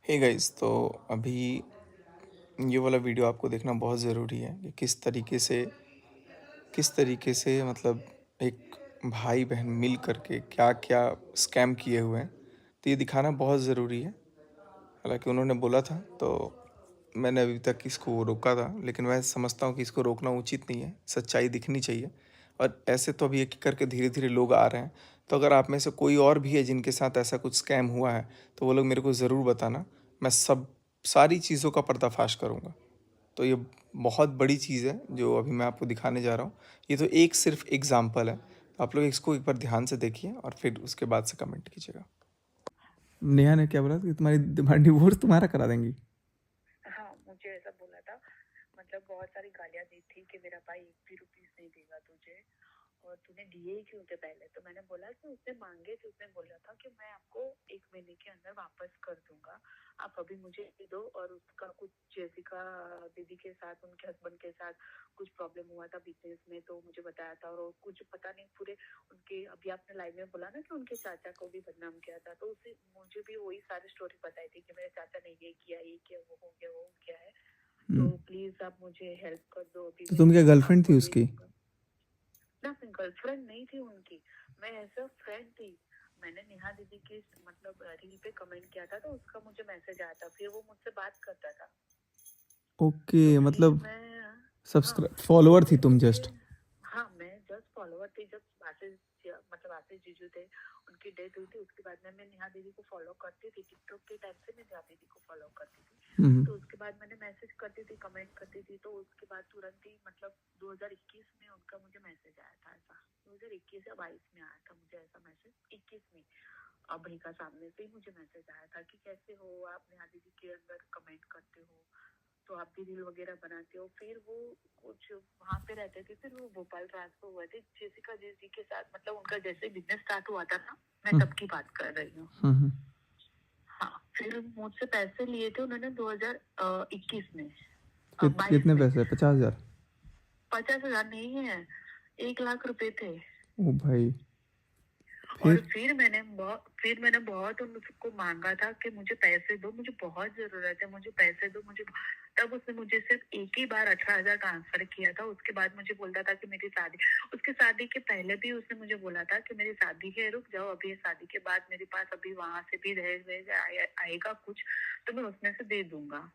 Hey guys, तो अभी ये वाला वीडियो आपको देखना बहुत ज़रूरी है कि किस तरीके से मतलब एक भाई बहन मिल करके क्या क्या स्कैम किए हुए हैं। तो ये दिखाना बहुत ज़रूरी है। हालांकि उन्होंने बोला था तो मैंने अभी तक इसको रोका था, लेकिन मैं समझता हूँ कि इसको रोकना उचित नहीं है। सच्चाई दिखनी चाहिए। और ऐसे तो अभी एक एक करके धीरे धीरे लोग आ रहे हैं। तो अगर आप में से कोई और भी है जिनके साथ ऐसा कुछ स्कैम हुआ है, तो वो लोग मेरे को ज़रूर बताना। मैं सारी चीज़ों का पर्दाफाश करूँगा। तो ये बहुत बड़ी चीज़ है जो अभी मैं आपको दिखाने जा रहा हूँ। ये तो एक सिर्फ एग्जाम्पल है। आप लोग इसको एक बार ध्यान से देखिए और फिर उसके बाद से कमेंट कीजिएगा। नेहा ने क्या बोला कि तुम्हारी डिवोर्स तुम्हारा करा देंगी। हाँ, मुझे ऐसा बोला था। मतलब बहुत सारी गालियाँ दी थी कि मेरा भाई एक भी रुपीस नहीं देगा तुझे, और तूने दिए ही क्यों थे पहले। तो मैंने बोला कि उसने मांगे थे, उसने बोला था कि मैं आपको 1 महीने के अंदर वापस कर दूंगा, आप अभी मुझे दे दो। और उसका कुछ जेसिका दीदी के साथ, उनके हस्बैंड के साथ कुछ प्रॉब्लम हुआ था बिजनेस में, तो मुझे बताया था। और कुछ पता नहीं पूरे उनके, अभी आपने लाइव में बोला ना कि उनके चाचा को भी बदनाम किया था, तो उसे मुझे भी वही सारी स्टोरी बताई थी कि मेरे चाचा ने ये किया, ये किया, वो हो गया, वो हो गया है। तो प्लीज आप मुझे हेल्प कर दो, अभी तो मैं तुम क्या गर्लफ्रेंड आपको थी दे उसकी? दूंगा ना। मैं गर्लफ्रेंड नहीं थी उनकी, मैं ऐसा फ्रेंड थी। मैंने नेहा दीदी की मतलब रील पे कमेंट किया था, तो उसका मुझे मैसेज आया था, फिर वो मुझसे बात करता था। ओके, तो फिर मतलब मैं, हाँ, सब्सक्राइब फॉलोअर थी फिर तुम मुझे, जस्ट? हाँ, मैं जस्ट फॉलोवर थी। जब आशीष, मतलब आशीष जीजू थे, उनकी डेथ हुई थी, उसके बाद में मैं नेहा दीदी को फॉलो करती थी। टिकटॉक के टाइम से मैं नेहा दीदी को फॉलो करती थी। तो उसके बाद मैंने मैसेज करती थी, कमेंट करती थी। तो उसके बाद तुरंत ही मतलब 2021 में उनका मुझे मैसेज आया था। ऐसा 2021 या 22 में आया था मुझे ऐसा मैसेज, 21 में अभय का सामने से ही मुझे मैसेज आया था कि कैसे हो आप, नेहा दीदी के अंदर कमेंट करते हो, तो आप भी रील वगैरह बनाते हो। फिर वो कुछ वहां पे रहते थे, फिर वो भोपाल ट्रांसफर हुए थे जेसिका जी के साथ। मतलब उनका जैसे बिजनेस स्टार्ट हुआ था ना, मैं तब की बात कर रही हूँ। हाँ, फिर मुझसे पैसे लिए थे उन्होंने 2021 में, 22 कितने में। पैसे? 50,000? 50,000 नहीं है, 1 लाख रुपए थे। ओ भाई, और फिर? फिर मैंने बहुत उनको मांगा था कि मुझे पैसे दो, मुझे बहुत जरूरत है, मुझे पैसे दो मुझे। तब उसने मुझे सिर्फ एक ही बार 18,000 ट्रांसफर किया था। उसके बाद मुझे बोलता था कि मेरी शादी, उसके शादी के पहले भी उसने मुझे बोला था कि मेरी शादी है, रुक जाओ अभी, शादी के बाद मेरे पास अभी वहां से भी आएगा कुछ, तो मैं उसमें से दे दूंगा।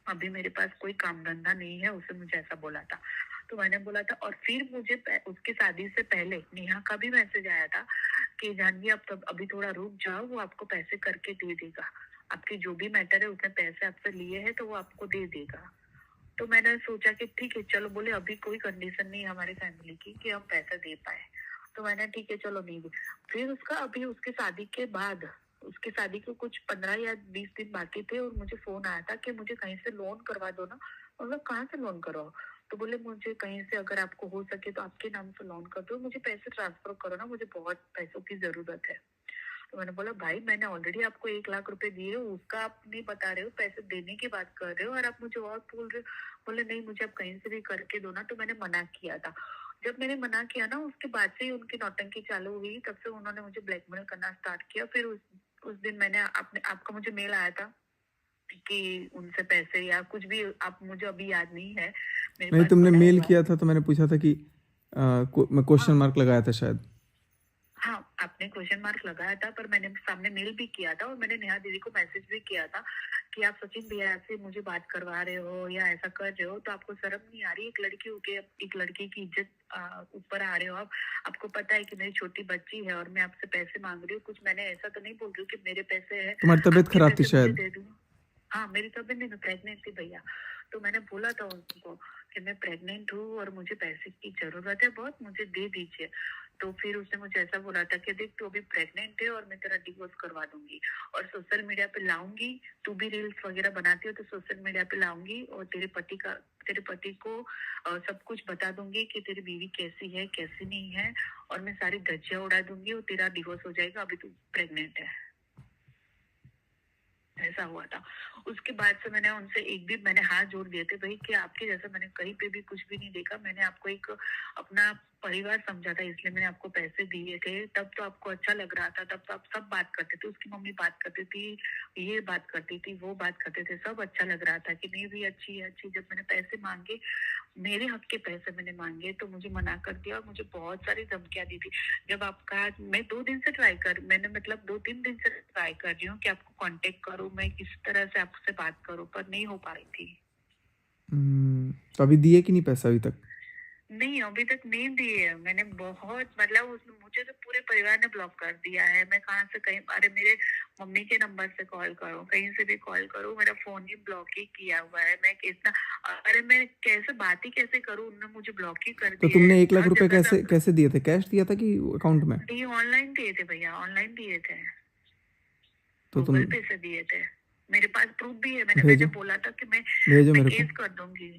अभी मेरे पास कोई काम धंधा नहीं है, उसने मुझे ऐसा बोला था। तो मैंने बोला था। और फिर मुझे उसकी शादी से पहले नेहा का भी मैसेज आया था कि जानवी आप तब अभी थोड़ा रुक जाओ, वो आपको पैसे करके दे देगा, आपके जो भी मैटर है, उसने पैसे आपसे लिए हैं तो वो आपको दे देगा। तो मैंने सोचा कि ठीक है चलो, बोले अभी कोई कंडीशन नहीं है हमारी फैमिली की कि हम पैसा दे पाए। तो मैंने ठीक है चलो नहीं दे। फिर उसका अभी उसके शादी के बाद, उसके शादी के कुछ 15 या 20 दिन बाकी थे, और मुझे फोन आया था कि मुझे कहीं से लोन करवा दो ना। मतलब कहाँ से लोन करवाओ? तो बोले मुझे कहीं से अगर आपको हो सके तो आपके नाम से लोन कर दो, मुझे पैसे ट्रांसफर करो ना, मुझे बहुत पैसों की जरूरत है। तो मैंने बोला भाई मैंने ऑलरेडी आपको 1 लाख रुपए दिए, उसका आप नहीं बता रहे हो, पैसे देने की बात कर रहे हो और आप मुझे और बोल रहे हो। बोले नहीं, मुझे आप कहीं से भी करके दो ना। तो मैंने मना किया था। जब मैंने मना किया ना, उसके बाद से ही उनकी नौटंकी चालू हुई। तब से उन्होंने मुझे ब्लैकमेल करना स्टार्ट किया। फिर उस दिन मैंने आपका मुझे मेल आया था कि उनसे पैसे या कुछ भी, आप मुझे अभी याद नहीं है, मेरे नहीं, पास तुमने पड़ा मेल हुआ है। किया था तो मैंने पूछा था कि मैं क्वेश्चन हाँ, मार्क लगाया था शायद। हाँ, आपने क्वेश्चन मार्क लगाया था, पर मैंने सामने मेल भी किया था, और मैंने नेहा दीदी को मैसेज भी किया था कि आप सचिन भैया से मुझे बात करवा रहे हो या ऐसा कर रहे हो तो आपको शर्म नहीं आ रही? एक लड़की होके एक लड़की की इज्जत ऊपर आ रहे हो आप। आपको पता है कि मेरी छोटी बच्ची है और मैं आपसे पैसे मांग रही हूँ। कुछ मैंने ऐसा तो नहीं बोल रही हूँ कि मेरे पैसे है, तुम्हारी तबीयत आपके खराब थी पैसे मुझे शायद। दे दूँ। हाँ, मेरी तबीयत नहीं, मैं प्रेग्नेंट थी भैया। तो मैंने बोला था उनको कि मैं प्रेग्नेंट हूँ और मुझे पैसे की जरूरत है बहुत, मुझे दे दीजिए। तो फिर उसने मुझे ऐसा बोला था कि देख, तू अभी प्रेग्नेंट है और मैं तेरा डिवोर्स करवा दूंगी और सोशल मीडिया पे लाऊंगी। तू भी रील्स वगैरह बनाती हो तो सोशल मीडिया पे लाऊंगी, और तेरे पति को सब कुछ बता दूंगी कि तेरी बीवी कैसी है कैसी नहीं है, और मैं सारी धज्जियां उड़ा दूंगी और तेरा डिवोर्स हो जाएगा, अभी तू प्रेग्नेंट है। ऐसा हुआ था। उसके बाद से मैंने उनसे एक भी, मैंने हाथ जोड़ दिए थे भाई कि आपके जैसा मैंने कहीं पे भी कुछ भी नहीं देखा। मैंने आपको एक अपना परिवार समझा था इसलिए मैंने आपको पैसे दिए थे। तब तो आपको अच्छा लग रहा था, तब तो आप सब बात करते थे, उसकी मम्मी बात करती थी, ये बात करती थी, वो बात करते थे, सब अच्छा लग रहा था कि नहीं भी अच्छी है अच्छी। जब मैंने पैसे मांगे, मेरे हक के पैसे मैंने मांगे, तो मुझे मना कर दिया और मुझे बहुत सारी धमकियां दी थी। जब आपका, मैं 2 दिन से मैंने मतलब 2-3 दिन से ट्राई कर रही हूँ कि आपको कांटेक्ट करूँ, मैं किस तरह से आपसे बात करूँ, पर नहीं हो पा रही थी। तो अभी दिए कि नहीं पैसा अभी तक? नहीं, अभी तक नहीं दिए है। मैंने बहुत मतलब उसने मुझे तो पूरे परिवार ने ब्लॉक कर दिया है। मैं कहाँ से कहीं, अरे मेरे मम्मी के नंबर से कॉल करूँ, कहीं से भी कॉल करूँ, मेरा फोन ही ब्लॉक ही किया हुआ है। मैं कितना, अरे मैं कैसे बात ही कैसे करूँ, उन्होंने मुझे ब्लॉक ही कर तो दिया है। तुमने 1 लाख हर रुपए जगह कैसे से कैसे दिए थे? कैश दिया था कि अकाउंट में? नहीं, ऑनलाइन दिए थे भैया, ऑनलाइन दिए थे, तो तुम गूगल पे से दिए थे। मेरे पास प्रूफ भी है। मैंने भेजो, मैंने बोला था कि भेजो मैं मेरे को। केस कर दूंगी।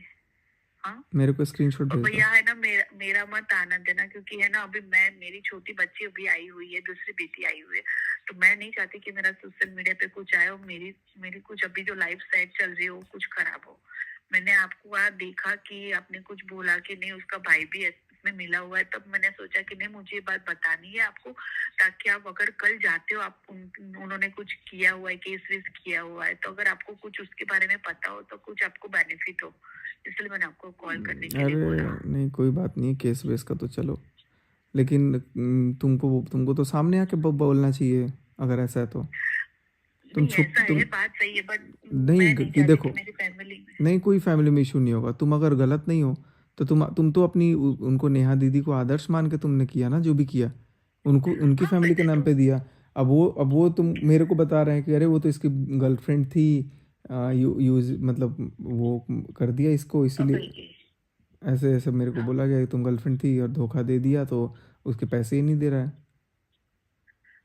हाँ, मेरे को स्क्रीनशॉट और भेज दो। भैया है ना, मेरा मत आनंद देना, क्योंकि है ना अभी मेरी छोटी बच्ची अभी आई हुई है, दूसरी बेटी आई हुई है, तो मैं नहीं चाहती कि मेरा सोशल मीडिया पे कुछ आए और मेरी मेरी कुछ अभी जो लाइफ साइड चल रही हो वो कुछ खराब हो। मैंने आपको वहाँ देखा कि आपने कुछ बोला कि नहीं उसका भाई भी इसमें मिला हुआ है, तब मैंने सोचा कि नहीं मुझे ये बात बतानी है आपको, ताकि आप अगर कल जाते हो, आप उन्होंने कुछ किया हुआ है, केस वेस किया हुआ है, तो अगर आपको कुछ उसके बारे में पता हो तो कुछ आपको बेनिफिट हो। इसलिए मैंने आपको कॉल करने के लिए बोला। अरे नहीं, कोई बात नहीं, केस वेस का तो चलो, लेकिन तुमको तुमको तो सामने आके बोलना चाहिए अगर ऐसा है तो। तुम नहीं, छुप ऐसा तुम है, बात सही है, बट नहीं मैं नहीं कि चाहती कि देखो, मेरी फैमिली में। नहीं कोई फैमिली में इशू नहीं होगा। तुम अगर गलत नहीं हो तो तुम तो अपनी उनको, नेहा दीदी को आदर्श मान के तुमने किया ना जो भी किया, उनको उनकी हाँ, फैमिली के मैंने नाम तो पे दिया। अब वो तुम मेरे को बता रहे हैं कि अरे वो तो इसकी गर्लफ्रेंड थी, यूज मतलब वो कर दिया इसको इसीलिए। भाई, ऐसे ऐसे मेरे को हाँ, बोला गया कि तुम गर्लफ्रेंड थी और धोखा दे दिया तो उसके पैसे ही नहीं दे रहा है।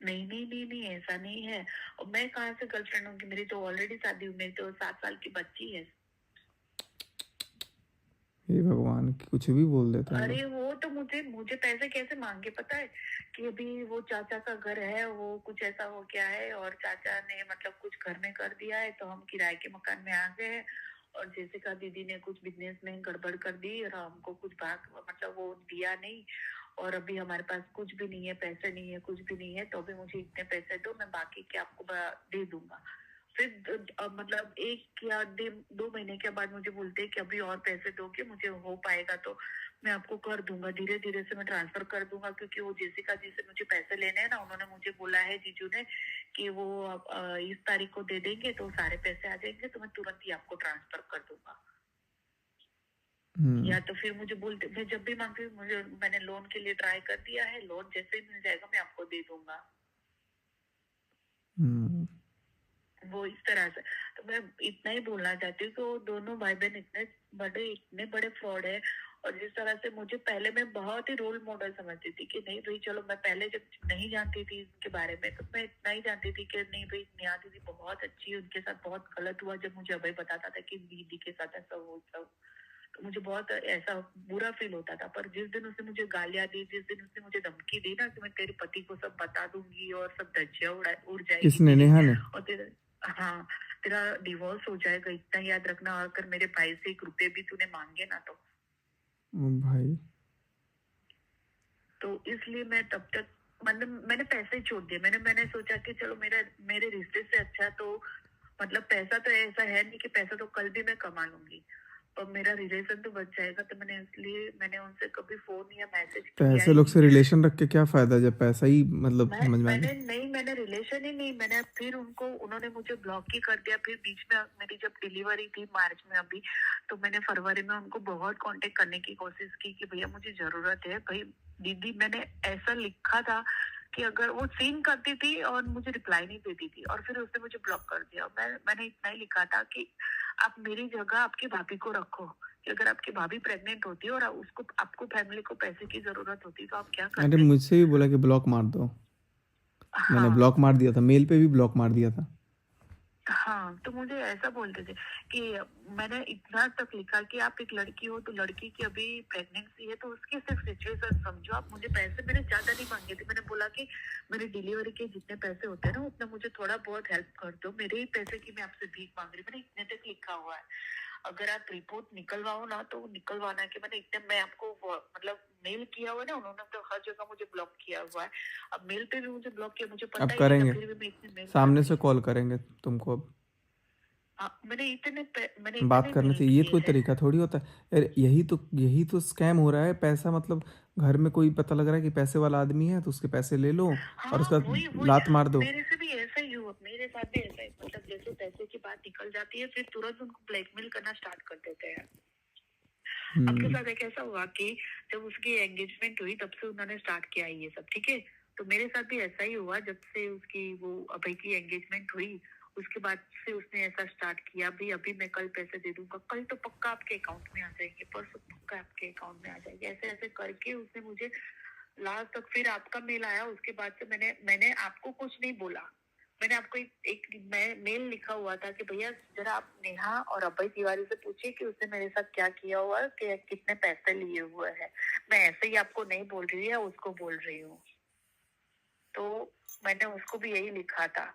नहीं नहीं नहीं नहीं, ऐसा नहीं है। और मैं कहाँ से गर्लफ्रेंड होंगी, मेरी तो ऑलरेडी शादी हुई, मेरी तो 7 साल की बच्ची है। हे भगवान, कुछ भी बोल देते हैं लोग। अरे वो तो मुझे मुझे पैसे कैसे मांगे पता है, कि अभी वो चाचा का घर है, वो कुछ ऐसा हो गया है और चाचा ने मतलब कुछ घर में कर दिया है, तो हम किराए के मकान में आ गए हैं। और जैसिका दीदी ने कुछ बिजनेस में गड़बड़ कर दी और हमको कुछ भाग मतलब वो दिया नहीं। और अभी हमारे पास कुछ भी नहीं है, पैसे नहीं है, कुछ भी नहीं है, तो अभी मुझे इतने पैसे दो, मैं बाकी के आपको दे दूंगा। फिर मतलब 1 या 2 महीने के बाद मुझे बोलते हैं कि अभी और पैसे दोगे, मुझे हो पाएगा तो मैं आपको कर दूंगा, धीरे धीरे से मैं ट्रांसफर कर दूंगा, क्योंकि वो जेसिका जी से मुझे पैसे लेने हैं ना, उन्होंने मुझे बोला है जीजू ने कि वो इस तारीख को दे देंगे तो सारे पैसे आ जाएंगे, तो मैं तुरंत ही आपको ट्रांसफर कर दूंगा। या तो फिर मुझे बोलते, मैं जब भी मांगती हूँ, मैंने लोन के लिए ट्राई कर दिया है, लोन जैसे ही मिल जाएगा मैं आपको दे दूंगा। वो इस तरह से। तो मैं इतना ही बोलना चाहती हूँ कि वो दोनों भाई बहन इतने बड़े फ्रॉड है। और जिस तरह से मुझे पहले मैं बहुत ही रोल मॉडल समझती थी कि नहीं भाई चलो, मैं पहले जब नहीं जानती थी इनके बारे में तो मैं इतना ही जानती थी कि नहीं भाई नेहा दीदी बहुत अच्छी है, उनके साथ बहुत गलत हुआ जब मुझे अभय बताता था कि दीदी के साथ ऐसा वो सब, तो मुझे बहुत ऐसा बुरा फील होता था। पर जिस दिन उसने मुझे गालियां दी, जिस दिन उसने मुझे धमकी दी ना कि मैं तेरे पति को सब बता दूंगी और सब धज्जियां उड़ जाएगी किसने? तेरी, नेहा ने? और तेरा, हाँ, तेरा डिवोर्स हो जाएगा, इतना याद रखना, अगर मेरे भाई से 1 रुपए भी तूने मांगे ना ओ भाई। तो इसलिए मैं तब तक मतलब मैंने पैसे ही छोड़ दिए। मैंने सोचा कि चलो मेरे रिश्ते से अच्छा तो मतलब पैसा तो ऐसा है नहीं कि पैसा तो कल भी मैं कमा लूंगी, और मेरा रिलेशन तो बच जाएगा, तो मैंने उनसे कभी फोन या मैसेज तो किया ऐसे ही लोग नहीं। से रिलेशन रख के क्या फायदा जब पैसा ही मतलब मैं समझ में आ मैंने जाए। नहीं मैंने रिलेशन ही नहीं, मैंने फिर उन्होंने मुझे ब्लॉक ही कर दिया। फिर बीच में मेरी जब डिलीवरी थी मार्च में अभी, तो मैंने फरवरी में उनको बहुत कांटेक्ट करने की कोशिश की कि भैया मुझे जरूरत है भाई दीदी। मैंने ऐसा लिखा था कि अगर वो सीन करती थी और मुझे रिप्लाई नहीं देती थी, और फिर उसने मुझे ब्लॉक कर दिया। मैंने इतना ही लिखा था कि आप मेरी जगह आपकी भाभी को रखो, कि अगर आपकी भाभी प्रेग्नेंट होती है और उसको आपको फैमिली को पैसे की जरूरत होती तो आप क्या अरे करते। मुझसे भी बोला कि ब्लॉक मार दो, मैंने हाँ, ब्लॉक मार दिया था, मेल पे भी ब्लॉक मार दिया था। हाँ, तो मुझे ऐसा बोलते थे कि मैंने इतना तक लिखा कि आप एक लड़की हो तो लड़की की अभी प्रेगनेंसी है तो उसकी सिर्फ सिचुएशन समझो। आप मुझे पैसे मैंने ज्यादा नहीं मांगे थे, मैंने बोला कि मेरी डिलीवरी के जितने पैसे होते हैं ना उतना मुझे थोड़ा बहुत हेल्प कर दो, मेरे ही पैसे की मैं आपसे भीख मांग रही हूँ, मैंने इतने तक लिखा हुआ है। अगर आप रिपोर्ट निकलवाओ ना तो निकलवाना कि मैंने इतने मैं आपको मतलब मेल किया हुआ है ना, उन्होंने तो हर जगह मुझे ब्लॉक किया हुआ है। अब मेल पे भी मुझे ब्लॉक किया, मुझे अब पता ही नहीं था, करेंगे, फिर भी मैं इतनी मेल सामने करती से हूँ। कॉल करेंगे तुमको अब। मैंने बात इतने करने मेल से ये किए कोई हैं। तरीका थोड़ी होता है यार। यही तो स्कैम हो रहा है। पैसा मतलब घर में कोई पता लग रहा है कि पैसे वाला आदमी है तो उसके पैसे ले लो और हाँ, उसका वही लात मार दो। मेरे से भी ऐसा ही हुआ, मेरे साथ भी ऐसा ही, मतलब जैसे पैसे की बात निकल जाती है फिर तुरंत उनको ब्लैकमेल करना स्टार्ट कर देते हैं। आपके हम्म। साथ एक ऐसा हुआ कि जब उसकी एंगेजमेंट हुई तब से उन्होंने स्टार्ट किया ये सब, ठीक है। तो मेरे साथ भी ऐसा ही हुआ, जब से उसकी वो अभय की एंगेजमेंट हुई उसके बाद से उसने ऐसा स्टार्ट किया, भाई अभी मैं कल पैसे दे दूंगा, कल तो पक्का आपके अकाउंट में आ जाएंगे, परसों पक्का आपके अकाउंट में आ जाएंगे, ऐसे ऐसे करके उसने मुझे लास्ट तक, फिर आपका मेल आया उसके बाद से मैंने मैंने आपको कुछ नहीं बोला। मैंने आपको एक मेल लिखा हुआ था कि भैया जरा आप नेहा और अभय तिवारी से पूछिए कि उसने मेरे साथ क्या किया हुआ है, कि कितने पैसे लिए हुए हैं। मैं ऐसे ही आपको नहीं बोल रही है, उसको बोल रही हूँ। तो मैंने उसको भी यही लिखा था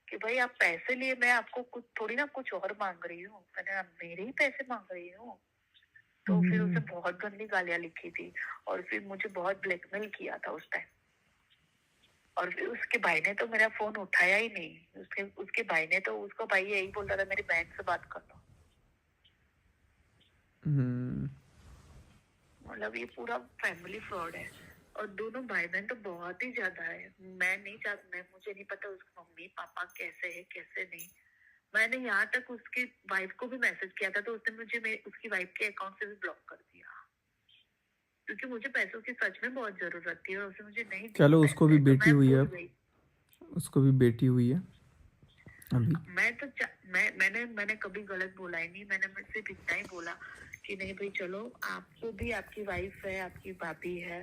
कि भाई आप पैसे लिए, मैं आपको कुछ थोड़ी ना कुछ और मांग रही हूँ, मैंने आप मेरे ही पैसे मांग रही हूँ। तो फिर उसने बहुत गंदी गालियां लिखी थी और फिर मुझे बहुत ब्लैकमेल किया था उस टाइम। और फिर उसके भाई ने तो मेरा फोन उठाया ही नहीं, उसके भाई ने तो, उसका भाई यही बोलता था मेरी बहन से बात कर लो। हम्म। मतलब ये पूरा फैमिली फ्रॉड है। और दोनों भाई बहन तो बहुत ही ज्यादा है। मैं नहीं चाहती, मैं मुझे नहीं पता उसके मम्मी पापा कैसे है कैसे नहीं। मैंने यहाँ तक उसकी वाइफ को भी मैसेज किया था तो उसने मुझे उसकी वाइफ के अकाउंट से भी ब्लॉक कर दिया, क्योंकि मुझे पैसों की सच में बहुत जरूरत थी और उसने मुझे नहीं दिए चलो, उसको भी पैसे, तो बेटी मैं हुई है भूल अब। गई। उसको भी बेटी हुई है अभी। मैंने कभी गलत बोला ही नहीं। मैंने सिर्फ इतना ही बोला कि नहीं भाई चलो, आपको भी आपकी वाइफ है, आपकी भाभी है,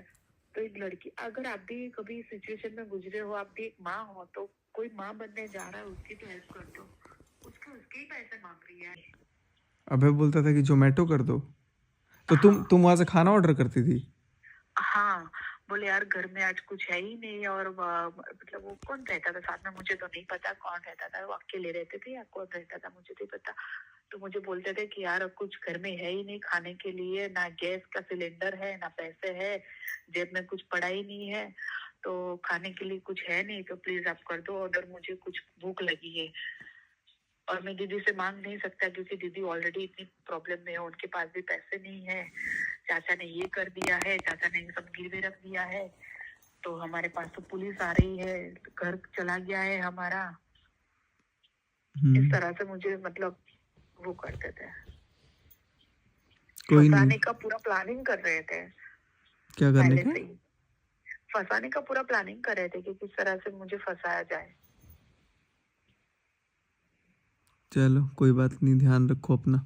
तो एक लड़की, अगर आप भी कभी सिचुएशन में गुजरे हो, आप भी एक माँ हो, तो कोई माँ बनने जा रहा है उसकी तो हेल्प कर दो। उसके ही पैसे मांग रही है। अभय बोलता था कि जोमेटो कर दो, तो हाँ तुम वहां से खाना ऑर्डर करती थी। हाँ, बोले यार घर में आज कुछ है ही नहीं, और मतलब वो कौन रहता था साथ में मुझे तो नहीं पता कौन रहता था, वो अकेले रहते थे या कौन रहता था मुझे नहीं पता। तो मुझे बोलते थे कि यार अब कुछ घर में है ही नहीं खाने के लिए, ना गैस का सिलेंडर है ना पैसे है, जेब में कुछ पड़ा ही नहीं है, तो खाने के लिए कुछ है नहीं, तो प्लीज आप कर दो ऑर्डर, मुझे कुछ भूख लगी है। और मैं दीदी से मांग नहीं सकता क्योंकि दीदी ऑलरेडी इतनी प्रॉब्लम में है, उनके पास भी पैसे नहीं है। चाचा ने ये कर दिया है, चाचा ने सब गिरवे रख दिया है, तो हमारे पास तो पुलिस आ रही है, घर चला गया है हमारा। इस तरह से मुझे मतलब वो करते थे, कोई नहीं। फंसाने का पूरा प्लानिंग कर रहे थे क्या करने पहले का? से ही। फंसाने का पूरा प्लानिंग कर रहे थे कि किस तरह से मुझे फंसाया जाए। चलो कोई बात नहीं, ध्यान रखो अपना।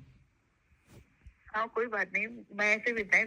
हाँ कोई बात नहीं, मैं सिर्फ इतना ही